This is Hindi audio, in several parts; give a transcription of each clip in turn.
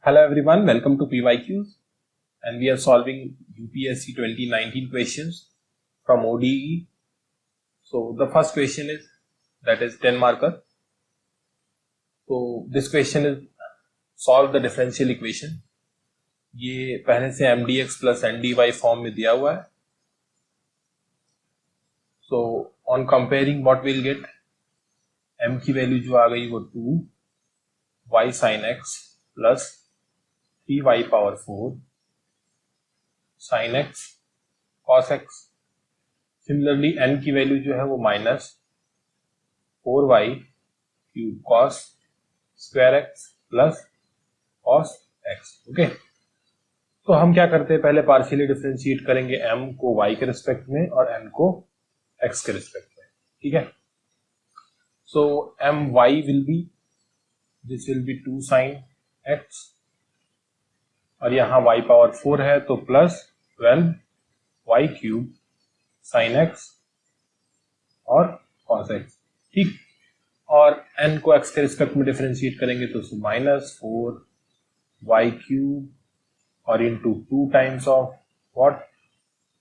Hello everyone, welcome to PYQs, and we are solving UPSC 2019 questions from ODE. So the first question is, that is 10 marker. So this question is solve the differential equation. ये पहले से mdx plus ndy फॉर्म में दिया हुआ है. So on comparing what we'll get, m की वैल्यू जो आ गई वो 2y sin x plus 3y power 4 sin x cos x. Similarly n की वैल्यू जो है वो minus 4y cube cos square x plus cos x. Okay, तो हम क्या करते हैं, पहले पार्शियली डिफरेंशिएट करेंगे m को y के रिस्पेक्ट में और n को x के रिस्पेक्ट में. ठीक है, सो my will be, this will B 2 sin x और यहाँ y पावर 4 है तो plus 12y cube sin x और cos x. ठीक, और n को x के रिस्पेक्ट में डिफरेंशिएट करेंगे तो माइनस 4y क्यूब और into 2 times of what,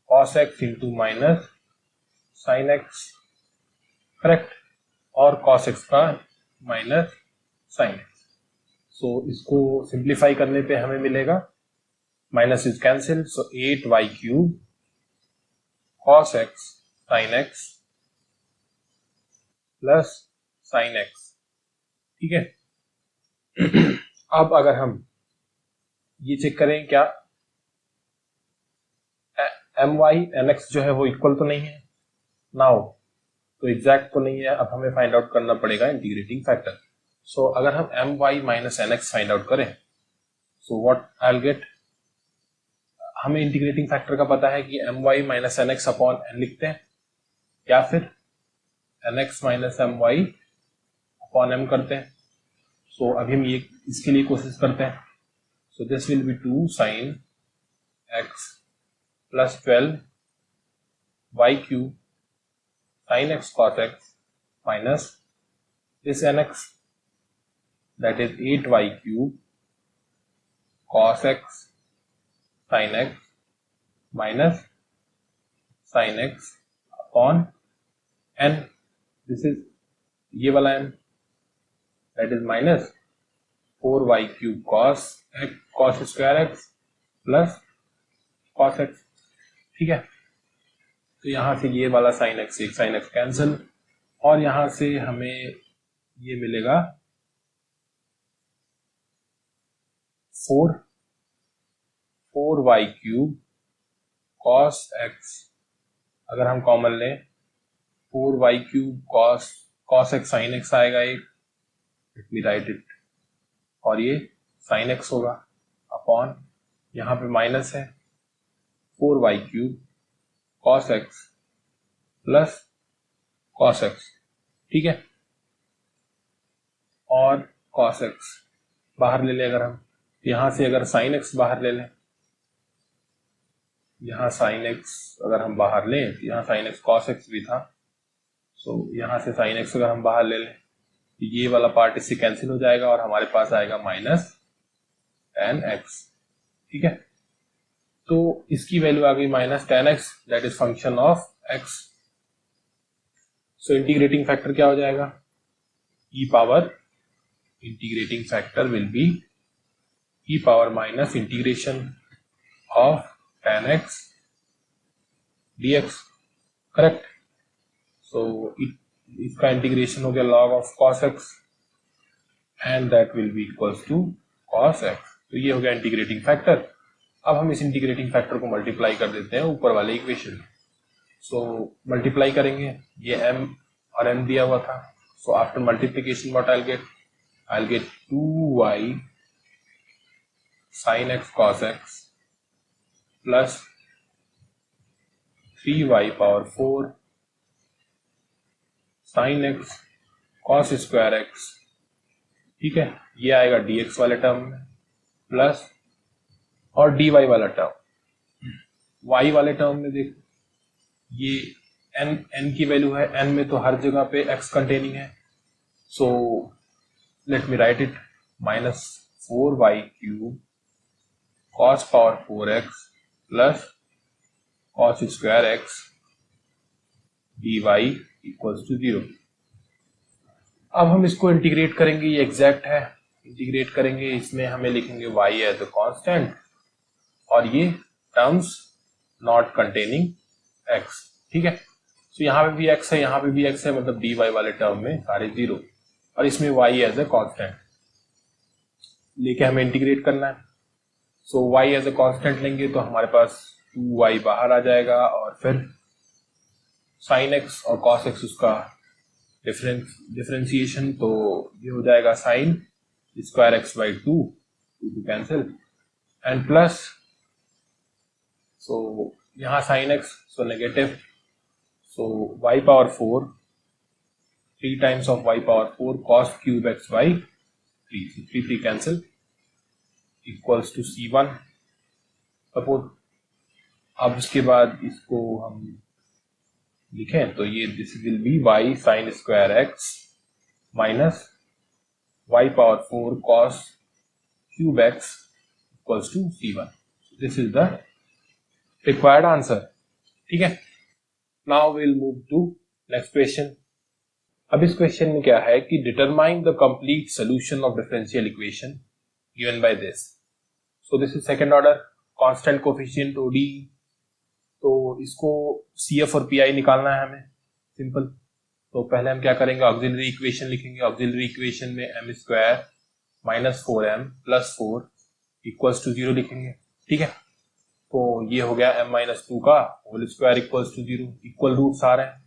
cos x into minus sin x, correct, और cos x का माइनस sin x. सो इसको सिंप्लीफाई करने पे हमें मिलेगा, minus is cancel, so 8y cube cos x sin x plus sin x. ठीक है, अब अगर हम ये चेक करें क्या my nx जो है वो इक्वल तो नहीं है नाउ, तो एग्जैक्ट तो नहीं है. अब हमें फाइंड आउट करना पड़ेगा इंटीग्रेटिंग फैक्टर. सो अगर हम my minus nx find out करें, so what I will get, हमें इंटीग्रेटिंग फैक्टर का पता है कि my minus nx upon n लिखते हैं या फिर nx minus my upon m करते हैं. सो अभी हम ये इसके लिए कोशिश करते हैं. सो this will B 2 sin x plus 12y cube sin x cos x minus this nx, that is 8y cube cos x sin x minus sin x upon n. This is ये वाला n, that is minus 4y cube cos x cos square x plus cos x. ठीक है, तो यहां से ये वाला sin x एक sin x कैंसिल और यहां से हमें ये मिलेगा 4y क्यूब cos x, अगर हम कॉमन लें 4y cube cos x sin x आएगा एक, लेट मी राइट इट, और ये sin x होगा अपॉन यहाँ पे माइनस है 4y cube cos x plus cos x. ठीक है, और cos x बाहर ले लें अगर हम, यहां से अगर sin x बाहर ले लें, यहां sin x अगर हम बाहर लें तो यहाँ sin x cos x भी था, सो यहां से sin x अगर हम बाहर ले लें तो ये वाला पार्ट इससे कैंसिल हो जाएगा और हमारे पास आएगा माइनस tan x. ठीक है, तो इसकी वैल्यू आ गई minus tan x, that is function of x. So integrating factor क्या हो जाएगा, e power, integrating factor will be e power minus integration of tan x dx, correct. So इसका इंटीग्रेशन हो गया log of cos x and that will be equals to cos x. तो ये हो गया इंटीग्रेटिंग फैक्टर. अब हम इस इंटीग्रेटिंग फैक्टर को मल्टीप्लाई कर देते हैं ऊपर वाले इक्वेशन में. सो मल्टीप्लाई करेंगे, ये m और n दिया हुआ था, so after multiplication what I will gate 2y sin x cos x plus 3y power 4 sin x cos square x. ठीक है, ये आएगा dx वाले टर्म में प्लस और dy वाला टर्म, y वाले टर्म में देख, ये n की वैल्यू है, n में तो हर जगह पे x कंटेनिंग है, so let me write it, minus 4y³ cos power 4x plus cos square x dy equals to 0। अब हम इसको इंटीग्रेट करेंगे, ये एग्जैक्ट है, इंटीग्रेट करेंगे, इसमें हमें लिखेंगे y एज अ कांस्टेंट और ये टर्म्स नॉट कंटेनिंग x, ठीक है। तो यहाँ पे भी x है, यहाँ पे भी x है, मतलब dy वाले टर्म में सारे 0 और इसमें y एज अ कांस्टेंट लेके हमें इंटीग्रेट करना है। सो y एज अ कांस्टेंट लेंगे तो हमारे पास 2y बाहर आ जाएगा और फिर sin x और cos x उसका डिफरेंशिएशन, तो ये हो जाएगा sin square x by 2 cancel and plus, so यहाँ sin x so negative, so y power 4 3 times of y power 4 cos cube x by 3 3 cancel equals to C1 suppose. अब इसके बाद इसको हम लिखें तो ये this will be y sine square x minus y power 4 cos cube x equals to C1। This is the required answer, ठीक है। Now will move to next question. अब इस क्वेश्चन में क्या है कि determine the complete solution of differential equation given by this. So this is second order constant coefficient ODE, तो इसको CF और PI निकालना है हमें, सिंपल। तो पहले हम क्या करेंगे, ऑक्सिलरी इक्वेशन लिखेंगे। ऑक्सिलरी इक्वेशन में m square minus 4m plus 4 equals to 0 लिखेंगे, ठीक है। तो ये हो गया m माइनस 2 का whole square equals to 0, equal roots आ रहे हैं,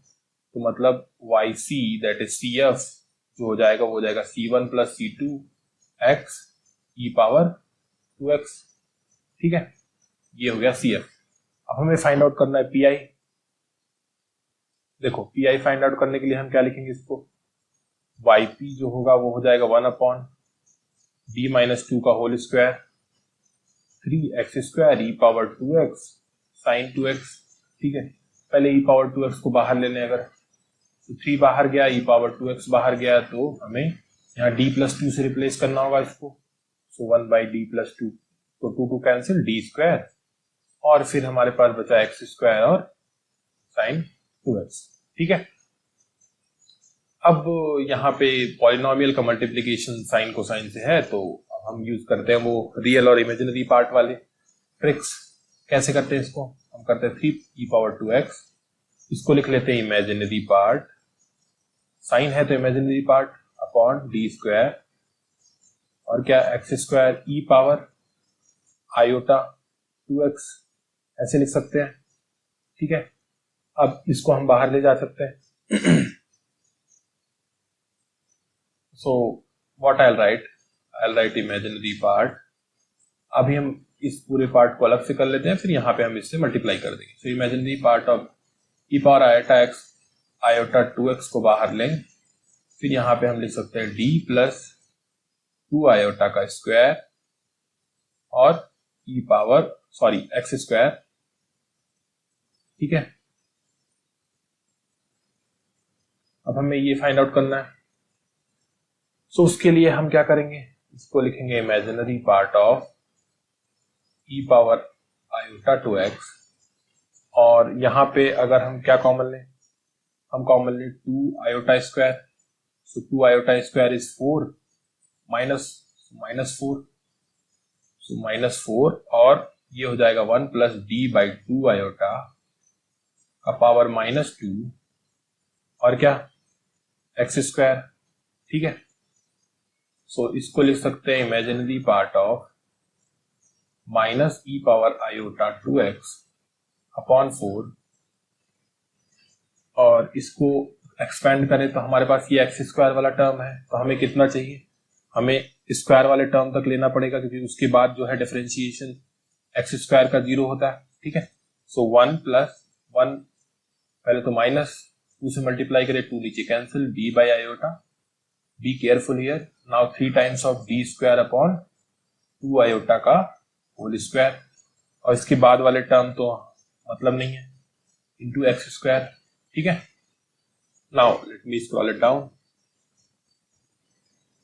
तो मतलब YC दैट इज CF जो हो जाएगा वो हो जाएगा C1 plus C2 x e power 2x, ठीक है। ये हो गया CF। अब हमें फाइंड आउट करना है PI। देखो PI फाइंड आउट करने के लिए हम क्या लिखेंगे, इसको YP जो होगा वो हो जाएगा 1 अपॉन d माइनस 2 का whole square 3x square e power 2x sine 2x, ठीक है। पहले e पावर 2x को बाहर ले लें, अगर तो 3 बाहर गया, e पावर 2x बाहर गया, तो हमें यहाँ d प्लस 2 से रिप्लेस करना होगा इसको, सो 1 बाई d प्लस 2, तो 2 कैंसिल d स्क्वायर और फिर हमारे पास बचा x स्क्वायर और साइन 2x, ठीक है। अब यहाँ पे पॉलिनोमियल का मल्टीप्लिकेशन साइन कोसाइन से है, तो अब हम यूज करते हैं वो रियल और इमेजिनरी पार्ट वाले ट्रिक्स। कैसे करते हैं इसको, हम करते हैं 3 e पावर 2x, इसको लिख लेते हैं इमेजिनरी पार्ट, साइन है तो imaginary part upon d square और क्या x square e power iota 2x, ऐसे लिख सकते हैं, ठीक है। अब इसको हम बाहर ले जा सकते हैं। सो what I right imaginary part. अभी हम इस पूरे पार्ट को अलग से कर लेते हैं, फिर यहाँ पे हम इससे मल्टीप्लाई कर देंगे। So imaginary part of e power iota x iota 2x को बाहर लें, फिर यहाँ पे हम लिख सकते हैं d प्लस 2 आयोटा का स्क्वायर और e पावर x स्क्वायर, ठीक है। अब हमें ये फाइंड आउट करना है, सो उसके लिए हम क्या करेंगे, इसको लिखेंगे imaginary part of e power iota 2x और यहाँ पे अगर हम क्या कॉमन लें, हम कॉमन लें 2 iota square, so 2 iota square is 4 minus 4, so minus 4 और ये हो जाएगा 1 प्लस d बाई 2 आयोटा का पावर माइनस 2 और क्या x स्क्वायर, ठीक है। सो इसको लिख सकते हैं imaginary part of minus e power iota 2x upon 4 और इसको एक्सपेंड करें तो हमारे पास ये x स्क्वायर वाला टर्म है, तो हमें कितना चाहिए, हमें स्क्वायर वाले टर्म तक लेना पड़ेगा, क्योंकि उसके बाद जो है डिफरेंशिएशन x स्क्वायर का 0 होता है, ठीक है। सो 1 प्लस 1 पहले तो माइनस 2 से मल्टीप्लाई करें, 2 नीचे cancel, d by iota, be careful here, now 3 times of d square upon 2 iota का होल स्क्वायर और इसके बाद वाले टर्म तो मतलब नहीं है, इंटू एक्स स्क्वायर, ठीक है। Now let me scroll it down.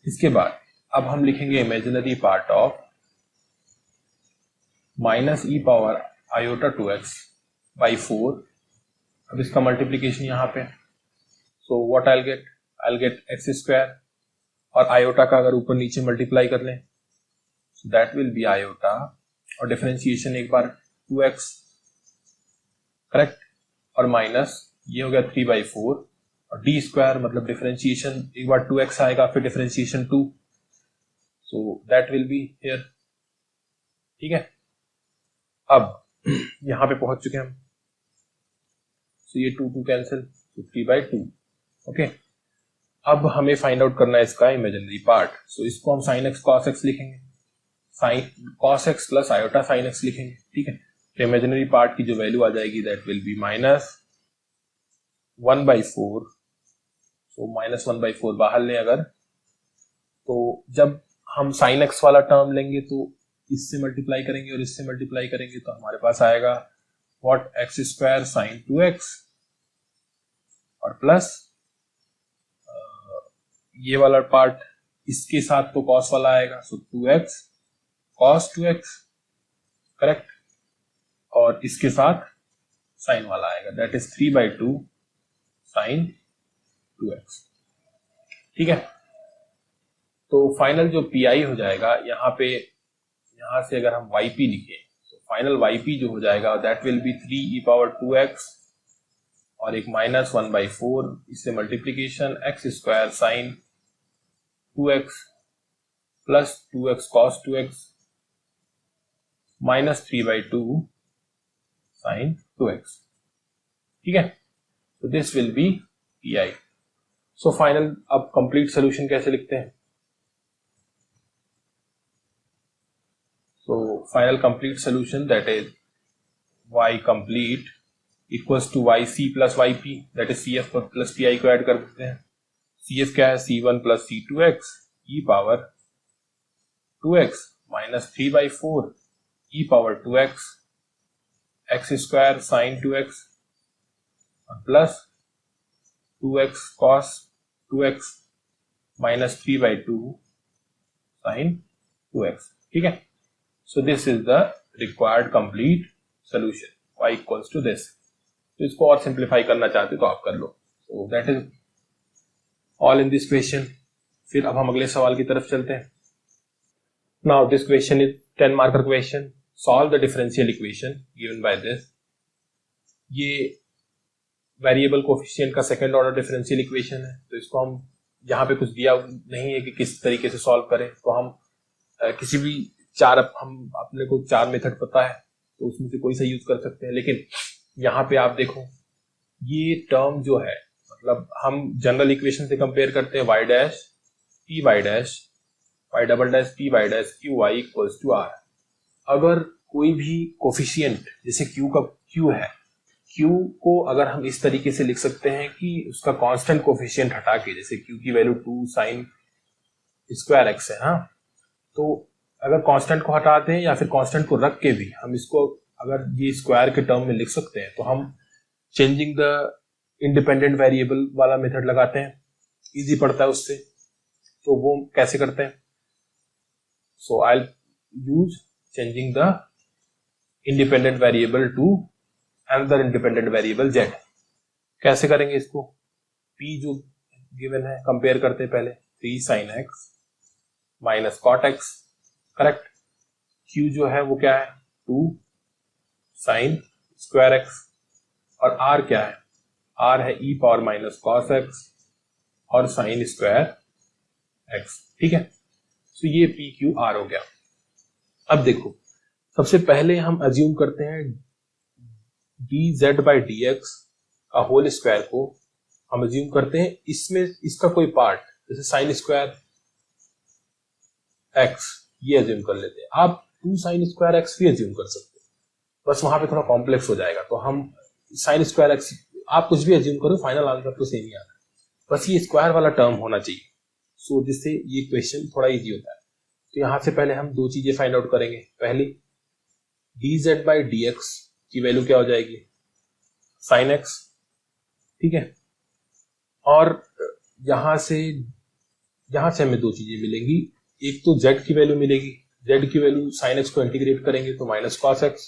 इसके बाद अब हम लिखेंगे imaginary part of minus E power iota 2x by 4. अब इसका मल्टीप्लीकेशन यहाँ पे, सो what I get x square, और आयोटा का अगर ऊपर नीचे मल्टीप्लाई कर लें दैट विल बी आयोटा, और डिफरेंशिएशन एक बार 2x, करेक्ट, और माइनस ये हो गया 3/4, और डी स्क्वायर मतलब डिफरेंशिएशन एक बार 2x आएगा फिर differentiation 2, so that will be here. ठीक है, अब यहां पे पहुंच चुके हम, सो ये 2 कैंसिल, तो 3/2. ओके, अब हमें फाइंड आउट करना है इसका इमेजिनरी पार्ट, सो इसको हम sin x cos x लिखेंगे, sin cos x plus iota sin x लिखेंगे. ठीक है, तो इमेजिनरी पार्ट की जो वैल्यू आ जाएगी that will B minus 1/4. So minus 1/4 बाहर लें अगर, तो जब हम sin x वाला टर्म लेंगे तो इससे मल्टीप्लाई करेंगे और इससे मल्टीप्लाई करेंगे तो हमारे पास आएगा what x square sin 2x, और प्लस ये वाला पार्ट इसके साथ तो cos वाला आएगा, सो 2x cos 2x, करेक्ट, और इसके साथ sin वाला आएगा दैट इज 3/2 sin 2x. ठीक है, तो फाइनल जो PI हो जाएगा यहाँ पे, यहाँ से अगर हम YP लिखें तो फाइनल YP जो हो जाएगा दैट विल बी 3e⁻²x और एक माइनस 1/4, इससे multiplication x square sine 2x plus 2x cos 2x minus 3/2 sine 2x. ठीक है, तो this will be PI. So final अब कंप्लीट सोल्यूशन कैसे लिखते हैं, so final complete solution that is y complete equals to yc plus yp, that is cf plus pi को ऐड कर देते हैं. cf क्या है, c1 plus c2x e power 2x minus 3/4 e power 2x x square sine 2x plus 2x cos 2x minus 3/2 sine 2x. ठीक है, so this is the required complete solution y equals to this. तो इसको और सिंप्लीफाई करना चाहते तो आप कर लो. So that is all in this question. फिर अब हम अगले सवाल की तरफ चलते हैं. Now this question is 10 marker question. Solve the differential equation given by this. ये वेरिएबल कोफिशिएंट का सेकंड ऑर्डर डिफरेंशियल इक्वेशन है, तो इसको हम यहाँ पे कुछ दिया नहीं है कि किस तरीके से सॉल्व करें, तो हम किसी भी हम अपने को 4 मेथड पता है तो उसमें से कोई सा यूज कर सकते हैं. लेकिन यहाँ पे आप देखो ये टर्म जो है, मतलब हम जनरल इक्वेशन से कंपेयर करते हैं y dash p y dash y double dash p y dash q y equals to r. अगर कोई भी कोफिशिएंट जैसे q का q है, q को अगर हम इस तरीके से लिख सकते हैं कि उसका कांस्टेंट कोफिशिएंट हटा के, जैसे q की वैल्यू 2 साइन स्क्वायर x है, हाँ, तो अगर कांस्टेंट को हटा दें या फिर कांस्टेंट को रख के भी हम इसको अगर ये स्क्वायर के टर्म में लिख सकते हैं, तो हम चेंजिंग द इंडिपेंडेंट वेरिएबल वाला मेथड लगाते हैं, इजी पड़ता है उससे. तो वो कैसे करते हैं, so I use changing the independent variable to another independent variable z. कैसे करेंगे इसको, p जो गिवन है कंपेयर करते हैं पहले, 3 sin x minus cot x, correct. q जो है वो क्या है, 2 sin स्क्वायर x, और r क्या है, r है e power minus cos x और sin स्क्वायर x. ठीक है, तो ये p q r हो गया. अब देखो सबसे पहले हम अज्यूम करते हैं dz बाई dx का होल स्क्वायर को हम अज्यूम करते हैं इसमें इसका कोई पार्ट, जैसे साइन स्क्वायर x ये अज्यूम कर लेते हैं. आप 2 साइन स्क्वायर x भी अज्यूम कर सकते हैं, बस वहां पे थोड़ा कॉम्प्लेक्स हो जाएगा. तो हम साइन स्क्वायर x आप कुछ भी अज्यूम करो, फाइनल आंसर तो सेम ही आता है, बस ये स्क्वायर वाला टर्म होना चाहिए. सो जिससे ये क्वेश्चन थोड़ा इजी होता है. तो यहां से पहले हम 2 चीजें फाइंड आउट करेंगे. पहली dz बाई dx की वैल्यू क्या हो जाएगी, साइन x. ठीक है, और यहां से हमें 2 चीजें मिलेंगी. एक तो z की वैल्यू मिलेगी, z की वैल्यू sin x को इंटीग्रेट करेंगे तो माइनस कॉस x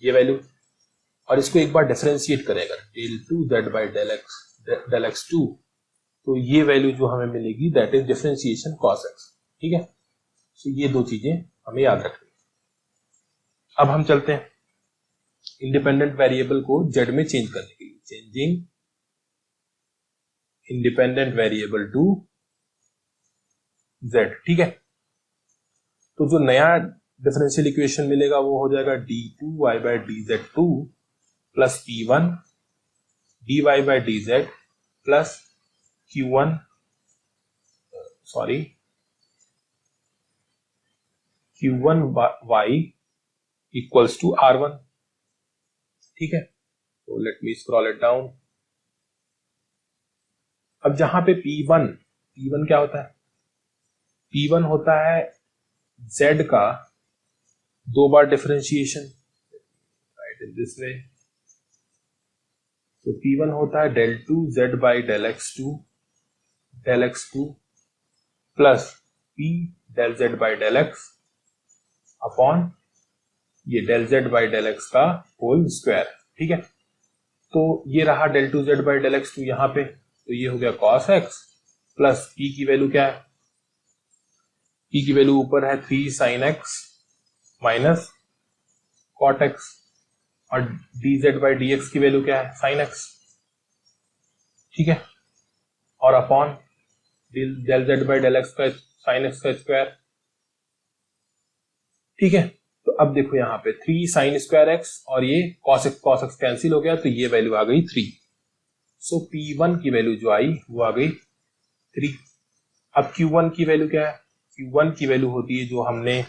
ये वैल्यू, और इसको एक बार डिफरेंशिएट करेगा del two Z by del X two, तो ये वैल्यू जो हमें मिलेगी that is differentiation cos x। ठीक है, तो ये दो चीजें हमें याद रखनी। अब हम चलते हैं इंडिपेंडेंट वेरिएबल को z में चेंज करने के लिए, changing independent variable to z। ठीक है, तो जो नया डिफरेंशियल इक्वेशन मिलेगा वो हो जाएगा d2y by dz2 plus p1 dy by dz plus q1y equals to r1। ठीक है, तो let me scroll it down. अब जहां पे P1 क्या होता है? P1 होता है Z का दो बार differentiation, right in this way. तो P1 होता है del two Z by del x2 plus P del Z by del x upon ये del Z by del x का होल स्क्वायर। ठीक है, तो ये रहा del two Z by del x2 यहाँ पे, तो ये हो गया cos x प्लस P की वैल्यू क्या है? P की वैल्यू ऊपर है 3 sin x minus cot x, और dz बाई dx की वैल्यू क्या है? sin x। ठीक है, और upon del z by del x का sin x का स्क्वायर। ठीक है, तो अब देखो यहाँ पे 3 sin स्क्वायर x और ये cos x कैंसिल हो गया, तो ये वैल्यू आ गई 3। सो P1 की वैल्यू जो आई वो आ गई 3। अब Q1 की वैल्यू क्या है? Q1 की वैल्यू होती है जो हमने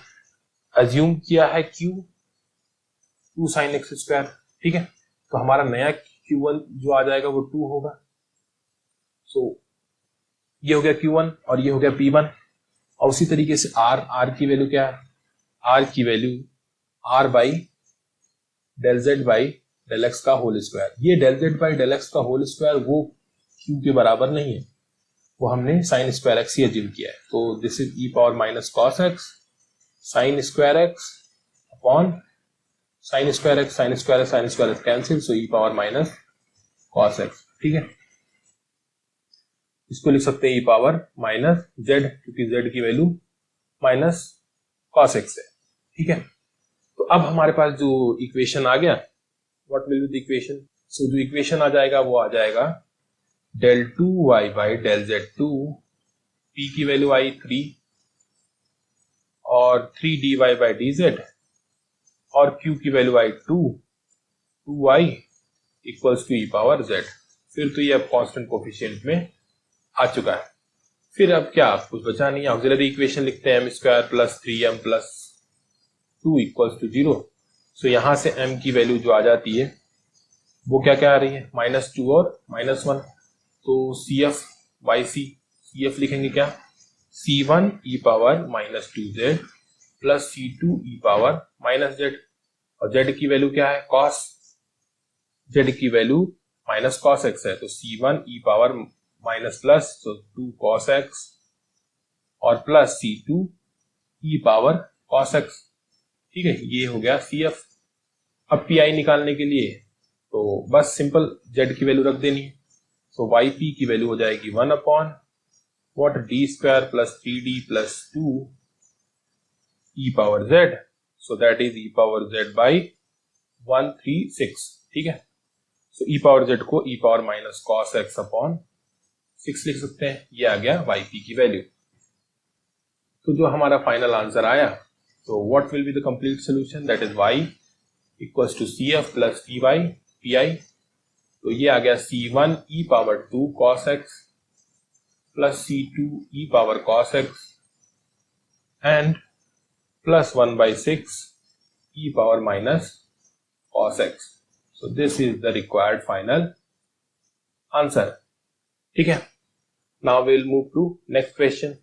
अज्यूम किया है Q 2 sin x स्क्वायर। ठीक है, तो हमारा नया Q1 जो आ जाएगा वो 2 होगा। सो ये हो गया Q1 और ये हो गया P1। और उसी तरीके से R की वैल्यू क्या है? R की value R by del Z by del X का होल स्क्वायर। ये del Z by del X का होल स्क्वायर वो Q के बराबर नहीं है, वो हमने साइन स्क्वायर एक्स ही अज्यूम किया है। तो this is E power minus cos X sine square X upon sine square X cancel, so E power minus cos X. ठीक है, इसको लिख सकते हैं ई पावर माइनस जेड, क्योंकि जेड की वैल्यू माइनस कॉस एक्स है। ठीक है, तो अब हमारे पास जो इक्वेशन आ गया, what will be the equation? So जो इक्वेशन आ जाएगा वो आ जाएगा del two y by del z two, P की वैल्यू आई 3 और 3 d y by d z, और क्यू की वैल्यू आई 2 y equals to e power z. फिर तो ये अब कांस्टेंट कोफिशिएंट में आ चुका है। फिर अब क्या, कुछ बचा नहीं, ऑक्सिलरी इक्वेशन लिखते हैं, M square plus 3m plus 2 equals to 0। So यहां से m की वैल्यू जो आ जाती है वो क्या क्या आ रही है? -2 और -1। तो CF YC, CF लिखेंगे क्या? C1 e power -2z plus C2 e power -z, और z की वैल्यू क्या है? cos, z की वैल्यू माइनस cos x है, तो C1 e power minus plus, तो 2 cos x और plus C2 e power cos x। ठीक है, ये हो गया CF। अब PI निकालने के लिए तो बस सिंपल z की वैल्यू रख देनी है। सो YP की वैल्यू हो जाएगी 1 upon what D square plus 3d plus 2 e power z, so that is e power z by 136। ठीक है, सो e पावर z को e power minus cos x upon 6 लिख सकते हैं। ये आ गया YP की वैल्यू। तो जो हमारा फाइनल आंसर आया, तो what will be the complete solution? That is y equals to CF plus PI। तो ये आ गया C1 e power 2 cos x plus C2 e power cos x and plus 1/6 e power minus cos x। So this is the required final answer. ठीक है, now will move to next question.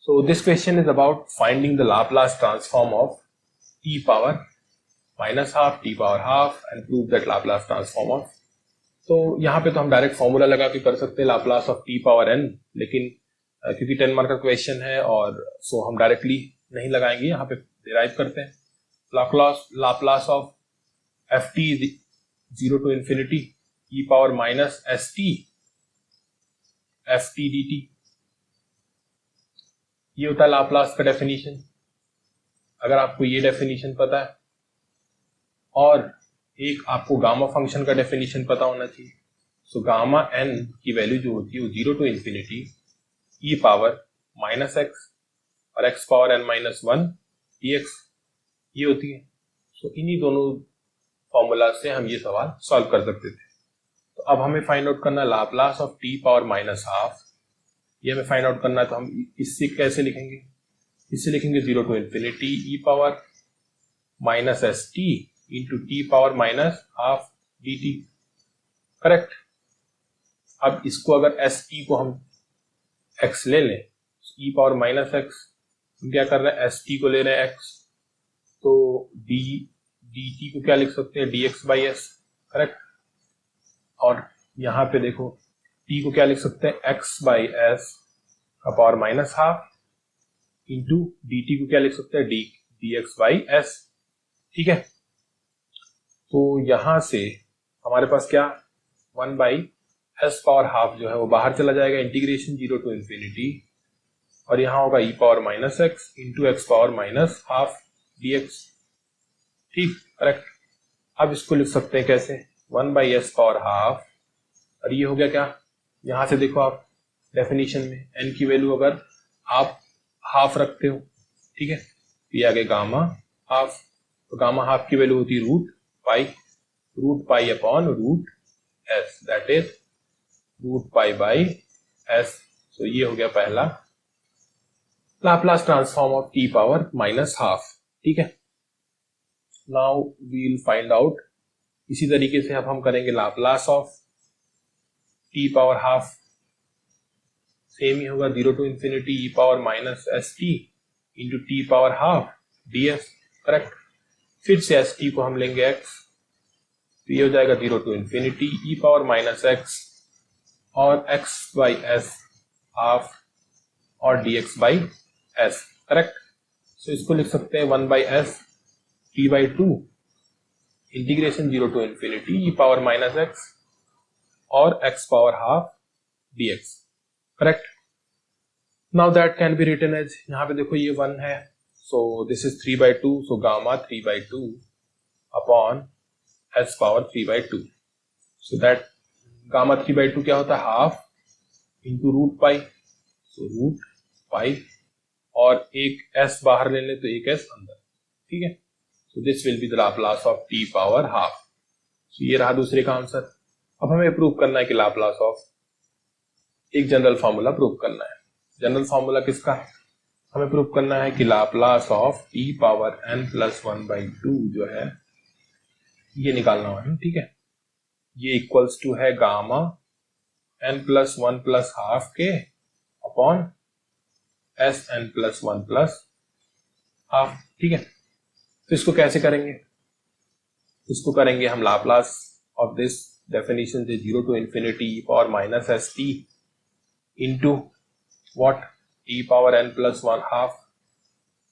So this question is about finding the Laplace transform of t power minus half, t power half and prove that Laplace transform of। तो यहाँ पे तो हम डायरेक्ट फॉर्मूला लगा के कर सकते हैं Laplace of t power n, लेकिन क्योंकि 10 मार्क का क्वेश्चन है और सो हम डायरेक्टली नहीं लगाएंगे, यहाँ पे डिराइव करते हैं। Laplace of F T 0 to infinity e power minus s T F T D T, ये होता है लाप्लास का डेफिनेशन। अगर आपको ये डेफिनेशन पता है और एक आपको गामा फंक्शन का डेफिनेशन पता होना चाहिए, सो गामा एन की वैल्यू जो होती है वो 0 to infinity e power minus x और x power n minus 1 dx ये होती है। सो इन्हीं दोनों फॉर्मूला से हम ये सवाल सॉल्व कर सकते थे। तो अब हमें फाइंड आउट करना है Laplace of t power minus half, ये हमें फाइंड आउट करना है। तो हम इससे कैसे लिखेंगे, इससे लिखेंगे 0 to infinity e power minus s t into t power minus half D T, correct. अब इसको अगर एस टी को हम x ले लें, e पावर माइनस एक्स, हम क्या कर रहे हैं एस टी को ले रहे हैं x, तो डी टी को क्या लिख सकते हैं dx बाई एस, करेक्ट। और यहाँ पे देखो t को क्या लिख सकते हैं x बाई एस का power minus half into D T को क्या लिख सकते हैं डी एक्स बाई एस, ठीक है। तो यहां से हमारे पास क्या 1 बाई एस पावर हाफ जो है वो बाहर चला जाएगा, इंटीग्रेशन 0 to infinity, और यहाँ होगा e power minus x into x power minus half D x, ठीक, करेक्ट। अब इसको लिख सकते हैं कैसे 1 बाई एस पावर हाफ, और ये हो गया क्या, यहां से देखो आप डेफिनेशन में n की वैल्यू अगर आप हाफ रखते हो, ठीक है, ये आ गया गामा हाफ, तो गामा हाफ की वैल्यू होती है root pi upon root s, that is root pi by s. तो ये हो गया पहला Laplace transform of t power minus half, ठीक है। Now we will find out, इसी तरीके से अब हम करेंगे Laplace of t power half, same ही होगा 0 to infinity e power minus s t into t power half D S, correct. फिर से एस टी को हम लेंगे x, तो ये हो जाएगा 0 to infinity e power minus x और x बाई एस हाफ और dx by S, correct. So इसको लिख सकते हैं 1 by S T by two integration 0 to infinity e power minus x और x power half dx, correct. Now that can be written as, यहाँ पे देखो ये 1 है, so this is 3 by two, so gamma 3 by two upon S power 3 by two, so that gamma 3 by two क्या होता है half into root pi, so root pi, और एक s बाहर ले ले तो एक s अंदर, ठीक है। So this will be the Laplace of t power half. So ये रहा दूसरे का आंसर। अब हमें प्रूव करना है कि लाप्लास ऑफ एक जनरल फॉर्मूला प्रूव करना है। जनरल फॉर्मूला किसका, हमें प्रूव करना है कि Laplace of t power n plus 1 by two जो है ये निकालना है, ठीक है। ये इक्वल्स टू है gamma n plus 1 plus half के upon s n plus 1 plus half, ठीक है। तो इसको कैसे करेंगे, इसको करेंगे हम लाप्लास ऑफ दिस डेफिनेशन से 0 to infinity e power minus s t into what e power n plus 1 half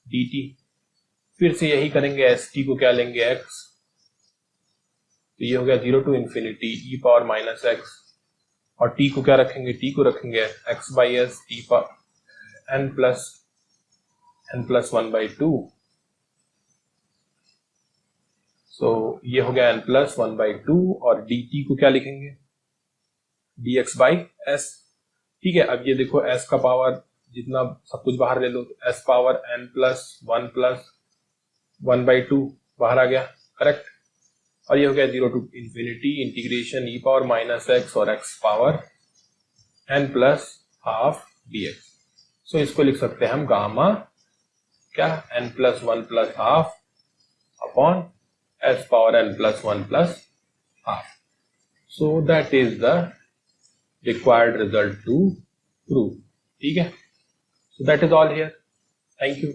D T, फिर से यही करेंगे, एस टी को क्या लेंगे x, तो ये हो गया 0 to infinity e power minus x, और t को क्या रखेंगे, t को रखेंगे x by S t power n plus 1 by two, so ये हो गया n प्लस 1 बाई टू, और dt को क्या लिखेंगे dx बाई s, ठीक है। अब ये देखो s का पावर जितना सब कुछ बाहर ले लो, तो s power n plus 1 by to बाहर आ गया, करेक्ट। और ये हो गया 0 to infinity integration e power minus x और x power n plus half dx। सो इसको लिख सकते हैं हम गामा क्या n plus 1 plus half upon s power n plus 1 plus half. So that is the required result to prove, ठीक है। So that is all here. Thank you.